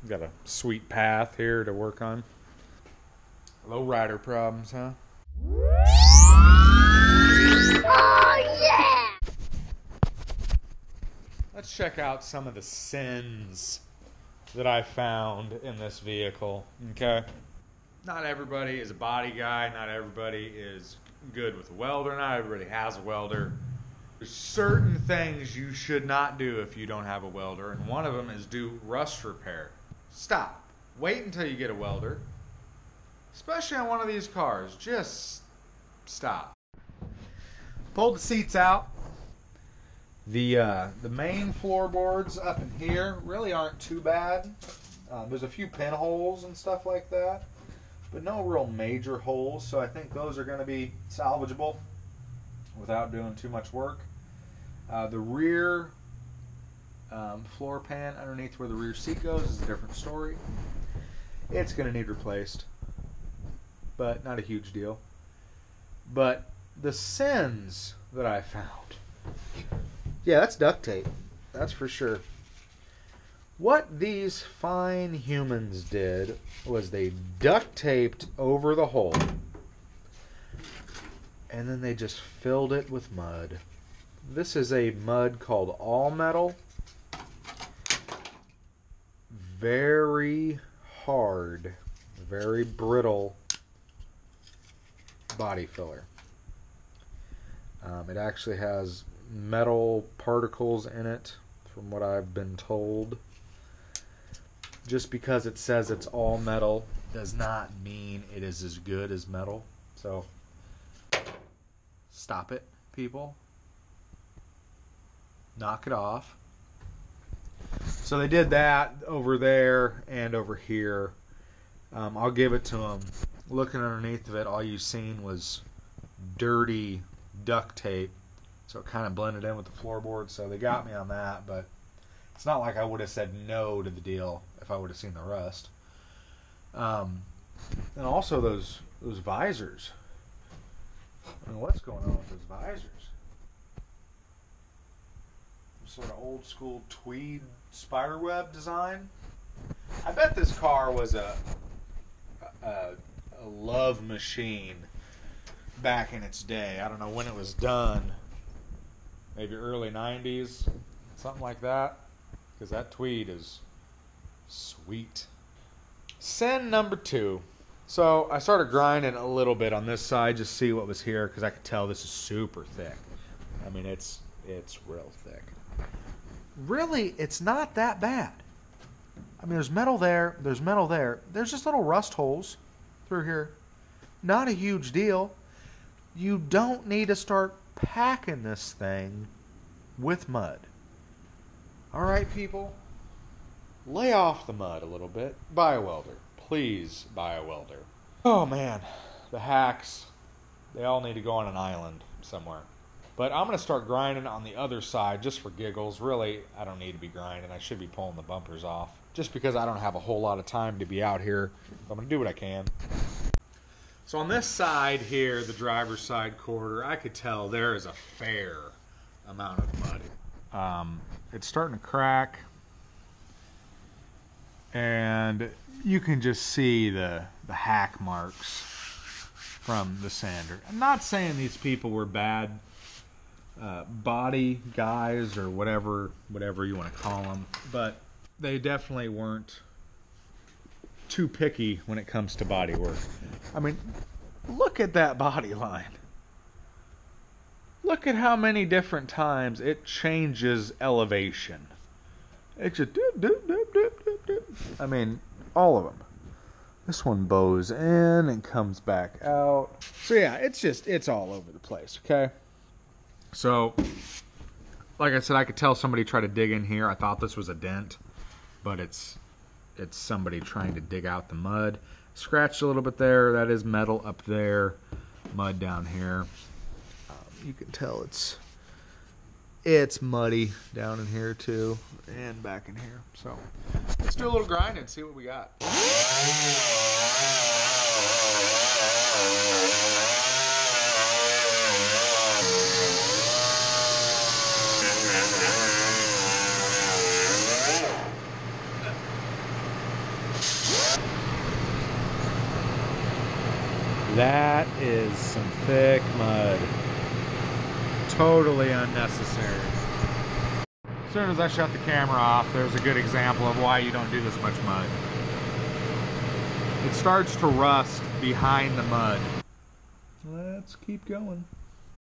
Got a sweet path here to work on. Low rider problems, huh? Oh, yeah! Let's check out some of the sins that I found in this vehicle, okay? Not everybody is a body guy. Not everybody is good with a welder. Not everybody has a welder. There's certain things you should not do if you don't have a welder, and one of them is do rust repair. Stop. Wait until you get a welder. Especially on one of these cars. Just stop. Pull the seats out. The main floorboards up in here really aren't too bad. There's a few pinholes and stuff like that, but no real major holes, so I think those are going to be salvageable without doing too much work. The rear floor pan underneath where the rear seat goes is a different story. It's going to need replaced, but not a huge deal. But the sins that I found, yeah, that's duct tape, that's for sure. What these fine humans did was they duct taped over the hole, and then they just filled it with mud. This is a mud called all metal. Very hard, very brittle body filler. It actually has metal particles in it, from what I've been told. Just because it says it's all metal does not mean it is as good as metal. So, stop it, people. Knock it off. So they did that over there and over here. I'll give it to them. Looking underneath of it, all you seen was dirty duct tape. So it kind of blended in with the floorboard. So they got me on that, but it's not like I would have said no to the deal if I would have seen the rust. And also those visors. I mean, what's going on with those visors? Sort of old school tweed spiderweb design. I bet this car was a love machine back in its day. I don't know when it was done. Maybe early 90s, something like that. Because that tweed is sweet. Sin number 2. So I started grinding a little bit on this side, just see what was here, because I could tell this is super thick. I mean, it's real thick. Really, it's not that bad. I mean, there's metal there, there's metal there. There's just little rust holes through here. Not a huge deal. You don't need to start packing this thing with mud. All right, people, lay off the mud a little bit. Buy a welder. Please buy a welder. Oh, man, the hacks, they all need to go on an island somewhere. But I'm going to start grinding on the other side just for giggles. Really, I don't need to be grinding. I should be pulling the bumpers off just because I don't have a whole lot of time to be out here. I'm going to do what I can. So on this side here, the driver's side quarter, I could tell there is a fair amount of mud. It's starting to crack. And you can just see the hack marks from the sander. I'm not saying these people were bad body guys or whatever you want to call them, but they definitely weren't too picky when it comes to body work. I mean, look at that body line. Look at how many different times it changes elevation. It just doop, doop, doop, doop, doop, doop. I mean, all of them. This one bows in and comes back out. So yeah, it's all over the place, okay? So, like I said, I could tell somebody tried to dig in here. I thought this was a dent, but it's somebody trying to dig out the mud. Scratched a little bit there. That is metal up there. Mud down here. You can tell it's muddy down in here too, and back in here. So, let's do a little grinding and see what we got. That is some thick mud. Totally unnecessary. As soon as I shut the camera off, there's a good example of why you don't do this much mud. It starts to rust behind the mud. Let's keep going.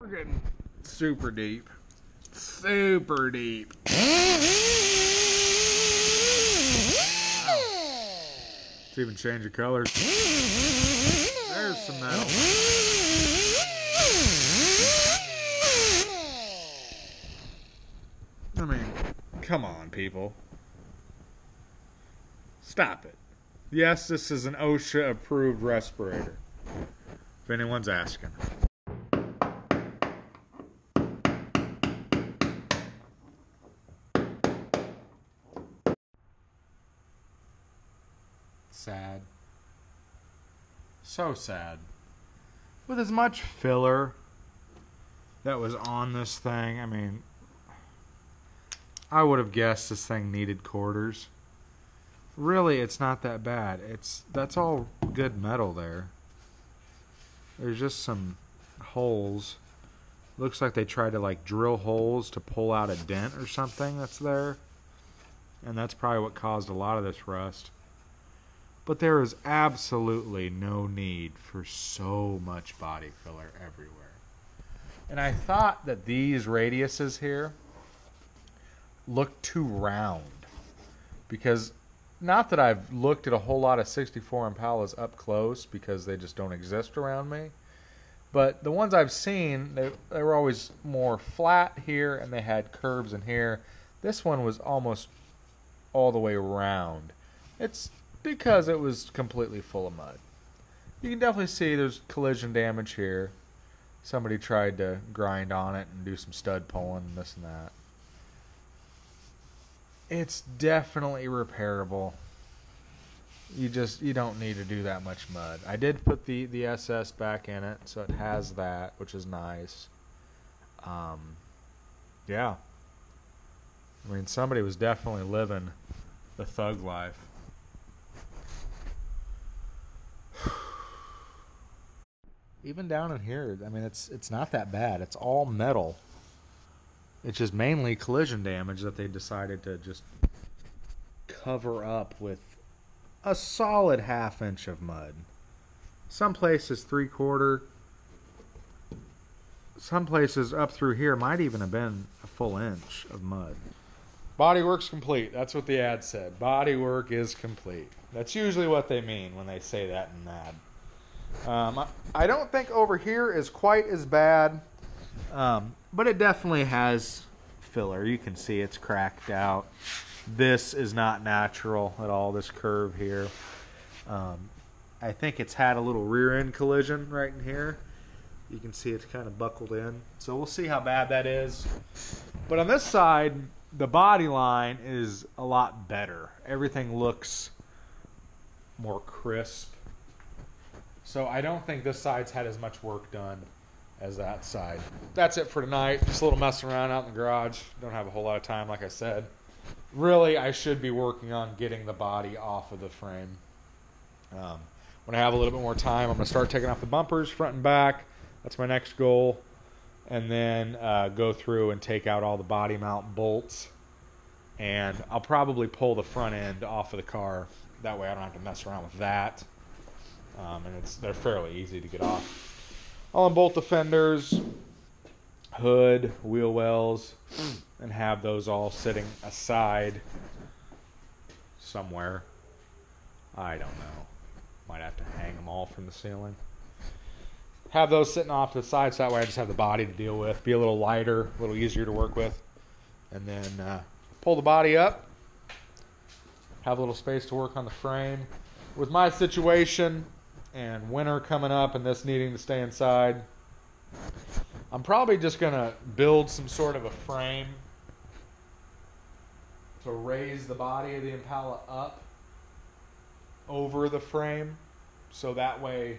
We're getting super deep. Super deep. It's even changing colors. There's some metal. I mean, come on, people. Stop it. Yes, this is an OSHA-approved respirator, if anyone's asking. Sad. So sad. With as much filler that was on this thing, I mean, I would have guessed this thing needed quarters. Really, it's not that bad. That's all good metal there. There's just some holes. Looks like they tried to like drill holes to pull out a dent or something that's there. And that's probably what caused a lot of this rust. But there is absolutely no need for so much body filler everywhere. And I thought that these radiuses here look too round, because not that I've looked at a whole lot of 64 Impalas up close because they just don't exist around me, but the ones I've seen, they were always more flat here and they had curves in here. This one was almost all the way round. It's because it was completely full of mud. You can definitely see there's collision damage here. Somebody tried to grind on it and do some stud pulling and this and that. It's definitely repairable. You don't need to do that much mud. I did put the SS back in it, so it has that, which is nice. Yeah. I mean, somebody was definitely living the thug life. Even down in here, I mean, it's not that bad. It's all metal. It's just mainly collision damage that they decided to just cover up with a solid ½ inch of mud. Some places 3/4. Some places up through here might even have been a full inch of mud. Bodywork's complete. That's what the ad said. Bodywork is complete. That's usually what they mean when they say that in an ad. I don't think over here is quite as bad. But it definitely has filler. You can see it's cracked out. This is not natural at all, this curve here. I think it's had a little rear end collision right in here. You can see it's kind of buckled in. So we'll see how bad that is. But on this side, the body line is a lot better. Everything looks more crisp. So I don't think this side's had as much work done as that side. That's it for tonight. Just a little messing around out in the garage. Don't have a whole lot of time, like I said. Really, I should be working on getting the body off of the frame. When I have a little bit more time, I'm going to start taking off the bumpers, front and back. That's my next goal. And then go through and take out all the body mount bolts. And I'll probably pull the front end off of the car. That way I don't have to mess around with that. And they're fairly easy to get off. I'll unbolt the fenders, hood, wheel wells, and have those all sitting aside somewhere. I don't know. Might have to hang them all from the ceiling. Have those sitting off to the side so that way I just have the body to deal with. Be a little lighter, a little easier to work with. And then pull the body up. Have a little space to work on the frame. With my situation and winter coming up and this needing to stay inside, I'm probably just going to build some sort of a frame to raise the body of the Impala up over the frame, so that way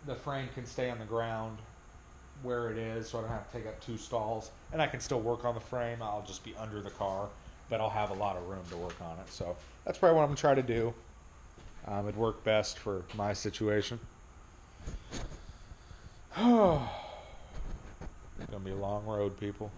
the frame can stay on the ground where it is, so I don't have to take up 2 stalls, and I can still work on the frame. I'll just be under the car, but I'll have a lot of room to work on it. So that's probably what I'm going to try to do. It'd work best for my situation. It's gonna be a long road, people.